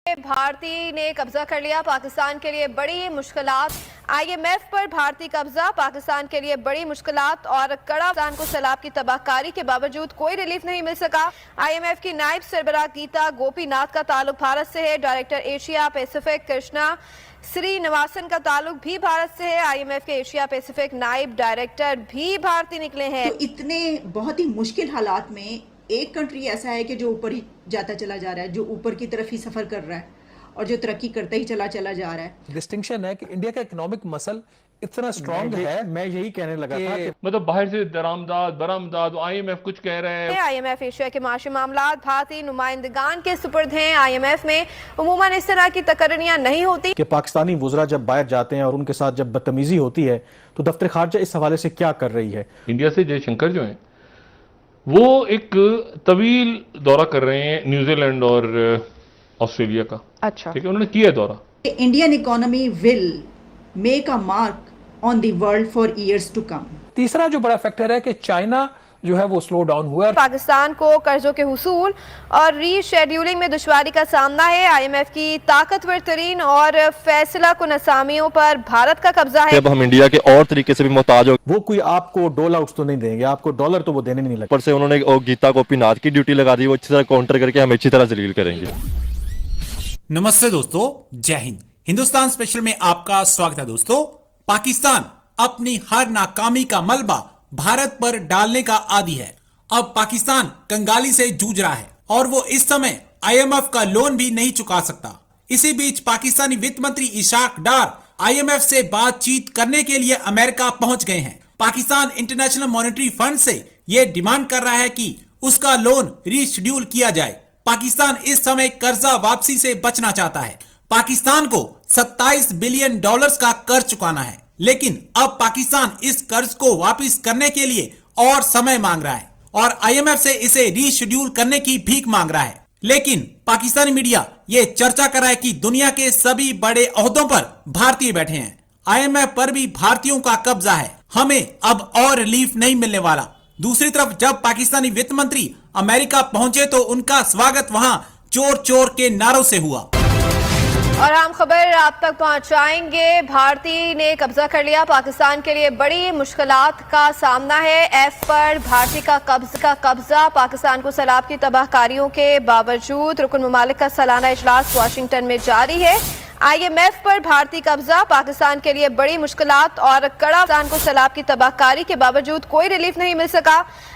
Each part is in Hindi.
भारतीय ने कब्जा कर लिया, पाकिस्तान के लिए बड़ी मुश्किलात। आईएमएफ पर भारतीय कब्जा पाकिस्तान के लिए बड़ी मुश्किलात और कड़ा पाकिस्तान को सैलाब की तबाहकारी के बावजूद कोई रिलीफ नहीं मिल सका। आईएमएफ की नायब सरबराह गीता गोपीनाथ का ताल्लुक भारत से है। Director Asia Pacific Krishna Srinivasan का ताल्लुक भी भारत से है। आईएमएफ के एशिया पैसिफिक नायब डायरेक्टर भी भारतीय निकले हैं। तो इतने बहुत ही मुश्किल हालात में एक कंट्री ऐसा है कि जो ऊपर ही जाता चला जा रहा है, जो ऊपर की तरफ ही सफर कर रहा है और जो तरक्की करता ही चला जा रहा है। डिस्टिंक्शन है कि इंडिया का इकोनॉमिक मसल इतना स्ट्रांग है। मैं यही कहने लगा था कि मतलब बाहर से दरामदाद बरामदाद आईएमएफ कुछ कह रहे हैं। आईएमएफ एशिया के माशी मामलात भारतीय नुमाइंदगान के सुपुर्द हैं। आईएमएफ में उमूमन इस तरह की तकर्रियां नहीं होती कि पाकिस्तानी वुज़रा जब बाहर जाते हैं और उनके साथ जब बदतमीजी होती है तो दफ्तर खारजा इस हवाले से क्या कर रही है। इंडिया से जयशंकर जो हैं वो एक तवील दौरा कर रहे हैं न्यूजीलैंड और ऑस्ट्रेलिया का। अच्छा, ठीक है, उन्होंने किया दौरा। Indian economy will make a mark on the world for years to come. तीसरा जो बड़ा फैक्टर है कि चाइना जो है वो स्लो डाउन हुआ है। पाकिस्तान को कर्जों के हुसूल और रीशेड्यूलिंग में दुश्वारी का सामना है। आईएमएफ की ताकतवर तरीन और फैसला कुन असामियों पर भारत का कब्जा है। अब हम इंडिया के और तरीके से भी मोहताज हो। वो कोई आपको डॉल आउट्स तो नहीं देंगे, आपको डॉलर तो वो देने नहीं लगते। ऊपर से उन्होंने गीता गोपीनाथ की ड्यूटी लगा दी, वो अच्छी तरह काउंटर करके हमें अच्छी तरह जलील करेंगे। नमस्ते दोस्तों, जय हिंद। हिंदुस्तान स्पेशल में आपका स्वागत है। दोस्तों, पाकिस्तान अपनी हर नाकामी का मलबा भारत पर डालने का आदी है। अब पाकिस्तान कंगाली से जूझ रहा है और वो इस समय आईएमएफ का लोन भी नहीं चुका सकता। इसी बीच पाकिस्तानी वित्त मंत्री इशाक डार आईएमएफ से बातचीत करने के लिए अमेरिका पहुंच गए हैं। पाकिस्तान इंटरनेशनल मॉनेटरी फंड से ये डिमांड कर रहा है कि उसका लोन रीशेड्यूल किया जाए। पाकिस्तान इस समय कर्जा वापसी से बचना चाहता है। पाकिस्तान को 27 बिलियन डॉलर्स का कर्ज चुकाना है, लेकिन अब पाकिस्तान इस कर्ज को वापस करने के लिए और समय मांग रहा है और आईएमएफ से इसे रीशेड्यूल करने की भीख मांग रहा है। लेकिन पाकिस्तानी मीडिया ये चर्चा कर रहा है कि दुनिया के सभी बड़े ओहदों पर भारतीय बैठे हैं, आईएमएफ पर भी भारतीयों का कब्जा है, हमें अब और रिलीफ नहीं मिलने वाला। दूसरी तरफ जब पाकिस्तानी वित्त मंत्री अमेरिका पहुंचे तो उनका स्वागत वहां चोर चोर के नारों से हुआ। और हम खबर आप तक पहुंचाएंगे। भारतीय ने कब्जा कर लिया, पाकिस्तान के लिए बड़ी मुश्किलात का सामना है। एफ पर भारतीय का कब्जा पाकिस्तान को सैलाब की तबाहकारियों के बावजूद रुकन ममालिक का सालाना इजलास वाशिंगटन में जारी है। आईएमएफ पर भारतीय कब्जा पाकिस्तान के लिए बड़ी मुश्किलात और कड़ा पाकिस्तान को सैलाब की तबाहकारी के बावजूद कोई रिलीफ नहीं मिल सका।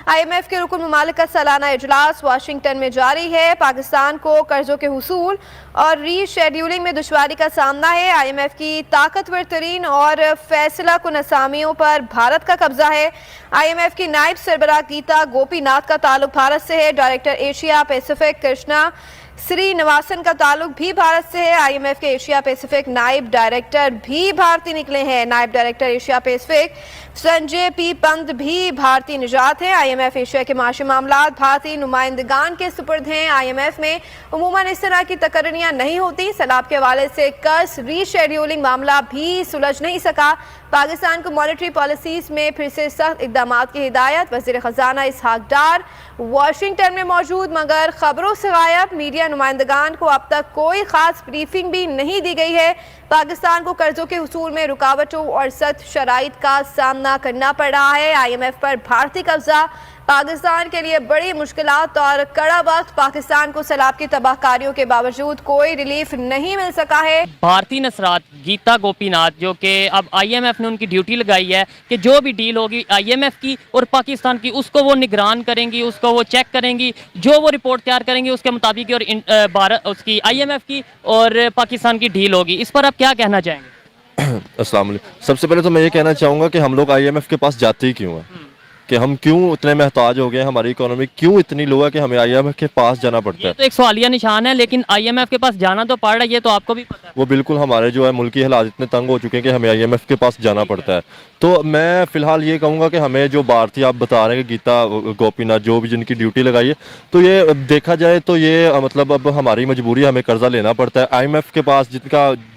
आईएमएफ के रुकन ममालिक का सालाना इजलास वाशिंगटन में जारी है। पाकिस्तान को कर्जों के हुसूल और रीशेड्यूलिंग में दुश्वारी का सामना है। आईएमएफ की ताकतवर तरीन और फैसला कुन असामियों पर भारत का कब्जा है। आईएमएफ की नायब सरबराह गीता गोपीनाथ का ताल्लुक भारत से है। Director Asia Pacific Krishna Srinivasan का ताल्लुक भी भारत से है। आईएमएफ के एशिया पैसिफिक नायब डायरेक्टर भी भारतीय निकले हैं। नायब director Asia Pacific Sanjay P Pant भी भारतीय निजात है। आईएमएफ एशिया के माशी मामलात भारतीय नुमाइंदगान के सुपुर्द हैं। आईएमएफ में उमूमन इस तरह की तकर्रियां नहीं होती। सैलाब के हवाले से कर्ज रीशेड्यूलिंग मामला भी सुलझ नहीं सका। पाकिस्तान को मॉनेटरी पॉलिसीज में फिर से सख्त इकदाम की हिदायत। वजीर खजाना इसहाक डार वाशिंगटन में मौजूद मगर खबरों से गायब। मीडिया नुमाइंदगान को अब तक कोई खास ब्रीफिंग भी नहीं दी गई है। पाकिस्तान को कर्जों के हुसूल में रुकावटों और सख्त शराइत का सामना करना पड़ रहा है। आईएमएफ पर भारतीय कब्जा पाकिस्तान के लिए बड़ी मुश्किलात और कड़ा वक्त। पाकिस्तान को सैलाब की तबाहकारियों के बावजूद कोई रिलीफ नहीं मिल सका है। भारतीय नसरात गीता गोपीनाथ जो कि अब आईएमएफ ने उनकी ड्यूटी लगाई है कि जो भी डील होगी आईएमएफ की और पाकिस्तान की उसको वो निगरान करेंगी, उसको वो चेक करेंगी, जो वो रिपोर्ट तैयार करेंगी उसके मुताबिक और भारत उसकी आईएमएफ की और पाकिस्तान की डील होगी। इस पर आप क्या कहना चाहेंगे? अस्सलाम वालेकुम। सबसे पहले तो मैं ये कहना चाहूँगा कि हम लोग आईएमएफ के पास जाते ही क्यों हैं, कि हम क्यों इतने महताज हो गए, हमारी इकोनॉमी क्यों इतनी लो है कि हमें आईएमएफ के पास जाना पड़ता है। ये तो एक सवालिया निशान है, लेकिन आईएमएफ के पास जाना तो पड़ रहा है, ये तो आपको भी पता है। वो बिल्कुल हमारे जो है मुल्की हालात इतने तंग हो चुके हैं कि हमें IMF के पास जाना पड़ता है। तो मैं फ़िलहाल ये कहूँगा कि हमें जो भारतीय आप बता रहे हैं कि गीता गोपीनाथ जो भी जिनकी ड्यूटी लगाई है, तो ये देखा जाए तो ये मतलब अब हमारी मजबूरी है, हमें कर्जा लेना पड़ता है। IMF के पास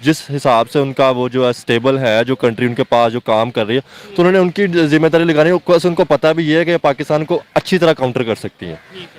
जिस हिसाब से उनका वो जो है स्टेबल है, जो कंट्री उनके पास जो काम कर रही है, तो उन्होंने उनकी जिम्मेदारी लगानी है। उनको पता भी ये है कि पाकिस्तान को अच्छी तरह काउंटर कर सकती है,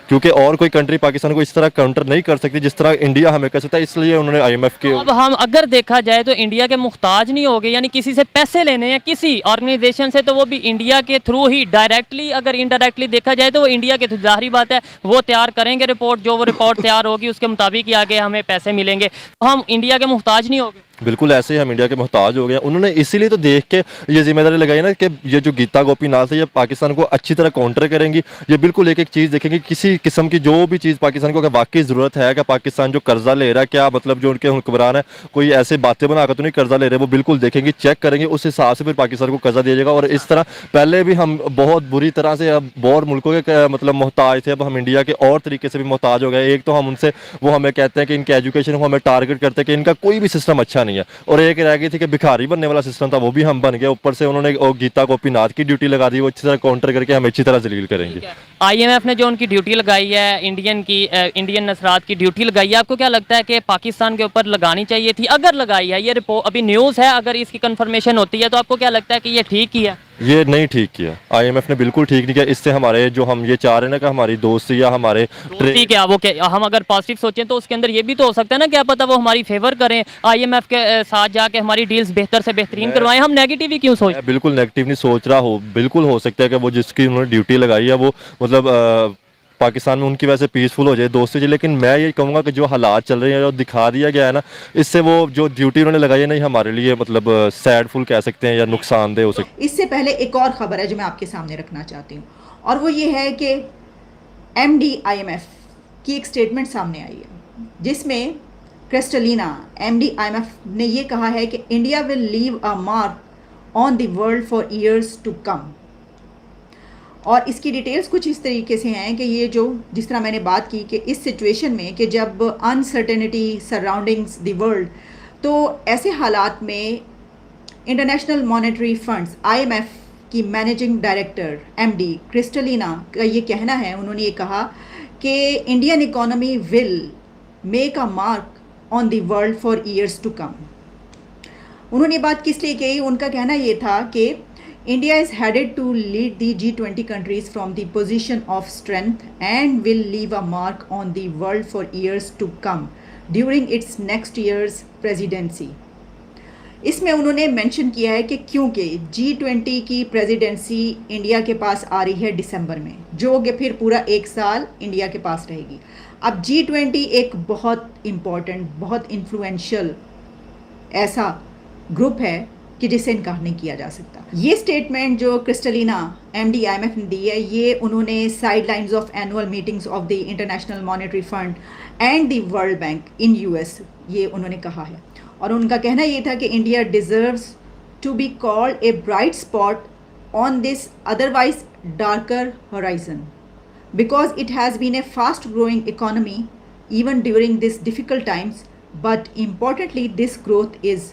क्योंकि और कोई कंट्री पाकिस्तान को इस तरह काउंटर नहीं कर सकती जिस तरह इंडिया हमें कर सकता है, इसलिए उन्होंने IMF के अब हम अगर देखा जाए तो इंडिया के मुख्ताज नहीं हो गए, यानी किसी से पैसे लेने हैं किसी ऑर्गेनाइजेशन से, तो वो भी इंडिया के थ्रू ही, डायरेक्टली अगर इनडायरेक्टली देखा जाए तो वो इंडिया के थ्रू, जाहिर बात है वो तैयार करेंगे रिपोर्ट, जो वो रिपोर्ट तैयार होगी उसके मुताबिक ही आगे हमें पैसे मिलेंगे। तो हम इंडिया के मुख्ताज नहीं हो गए। बिल्कुल ऐसे ही हम इंडिया के मोहताज हो गए। उन्होंने इसीलिए तो देख के ये जिम्मेदारी लगाई ना कि ये जो गीता गोपीनाथ है ये पाकिस्तान को अच्छी तरह काउंटर करेंगी। ये बिल्कुल एक एक चीज़ देखेंगे, किसी किस्म की जो भी चीज़ पाकिस्तान को अगर वाकई ज़रूरत है कि पाकिस्तान जो कर्जा ले रहा है, क्या मतलब जो उनके हुक्मरान है कोई ऐसे बातें बनाकर तो नहीं कर्जा ले रहे, वो बिल्कुल देखेंगे, चेक करेंगे, उस हिसाब से फिर पाकिस्तान को कर्जा दिया जाएगा। और इस तरह पहले भी हम बहुत बुरी तरह से अब बहुत मुल्कों के मतलब मोहताज थे, अब हम इंडिया के और तरीके से भी मोहताज हो गए। एक तो हम उनसे वो हमें कहते हैं कि इनके एजुकेशन को हमें टारगेट करते हैं कि इनका कोई भी सिस्टम अच्छा नहीं है, और एक रह गई थी कि भिखारी बनने वाला सिस्टम था, वो भी हम बन गए। ऊपर से उन्होंने गीता गोपीनाथ की ड्यूटी लगा दी, वो अच्छी तरह काउंटर करके हमें अच्छी तरह जलील करेंगे। IMF ने जो उनकी ड्यूटी लगाई है, इंडियन नसरात की ड्यूटी लगाई है, आपको क्या लगता है कि पाकिस्तान के ऊपर लगानी चाहिए थी? अगर लगाई है, ये रिपोर्ट अभी न्यूज़ है, अगर इसकी कंफर्मेशन होती है तो आपको क्या लगता है कि ये ठीक किया? ये नहीं ठीक किया, IMF ने बिल्कुल ठीक नहीं किया। इससे हमारे जो हम ये चाह रहे हैं ना कि हमारी दोस्ती या हमारे ठीक है, वो क्या हम अगर पॉजिटिव सोचें तो उसके अंदर ये भी तो हो सकता है ना, क्या पता वो हमारी फेवर करें, IMF के साथ जाके हमारी डील्स बेहतर से बेहतरीन करवाएं। हम नेगेटिव ही क्यों सोच? मैं बिल्कुल नेगेटिव नहीं सोच रहा हूँ। बिल्कुल हो सकता है कि वो जिसकी उन्होंने ड्यूटी लगाई है वो मतलब पाकिस्तान में उनकी वजह से पीसफुल हो जाए, दोस्ती हो जाए। लेकिन मैं ये कहूँगा कि जो हालात चल रहे हैं, जो दिखा दिया गया है ना, इससे वो जो ड्यूटी उन्होंने लगाई है नहीं हमारे लिए मतलब सैडफुल कह सकते हैं या नुकसानदेह हो सकती है। इससे पहले एक और खबर है जो मैं आपके सामने रखना चाहती हूँ, और वो ये है कि MD IMF की एक स्टेटमेंट सामने आई है जिसमें क्रिस्टलिना MD IMF ने ये कहा है कि India will leave a mark on the world for years to come. और इसकी डिटेल्स कुछ इस तरीके से हैं कि ये जो जिस तरह मैंने बात की कि इस सिचुएशन में कि जब अनसर्टेनिटी सराउंडिंग्स द वर्ल्ड, तो ऐसे हालात में इंटरनेशनल मॉनेटरी फंड्स IMF की मैनेजिंग डायरेक्टर MD क्रिस्टलिना का ये कहना है, उन्होंने ये कहा कि Indian economy will make a mark on the world for years to come. उन्होंने ये बात किस लिए कही? उनका कहना ये था कि India is headed to lead the G20 countries from the position of strength and will leave a mark on the world for years to come during its next year's presidency. इसमें उन्होंने मेंशन किया है कि क्योंकि G20 की प्रेसिडेंसी इंडिया के पास आ रही है दिसंबर में, जो कि फिर पूरा एक साल इंडिया के पास रहेगी। अब G20 एक बहुत इम्पॉर्टेंट, बहुत इन्फ्लुएंशियल ऐसा ग्रुप है कि जिसे इनकार नहीं किया जा सकता। ये स्टेटमेंट जो क्रिस्टलिना MD IMF ने दी है, ये उन्होंने sidelines of annual meetings of the international monetary fund and the world bank in US, ये उन्होंने कहा है। और उनका कहना ये था कि India deserves to be called a bright spot on this otherwise darker horizon because it has been a fast growing economy even during this difficult times, but importantly this growth is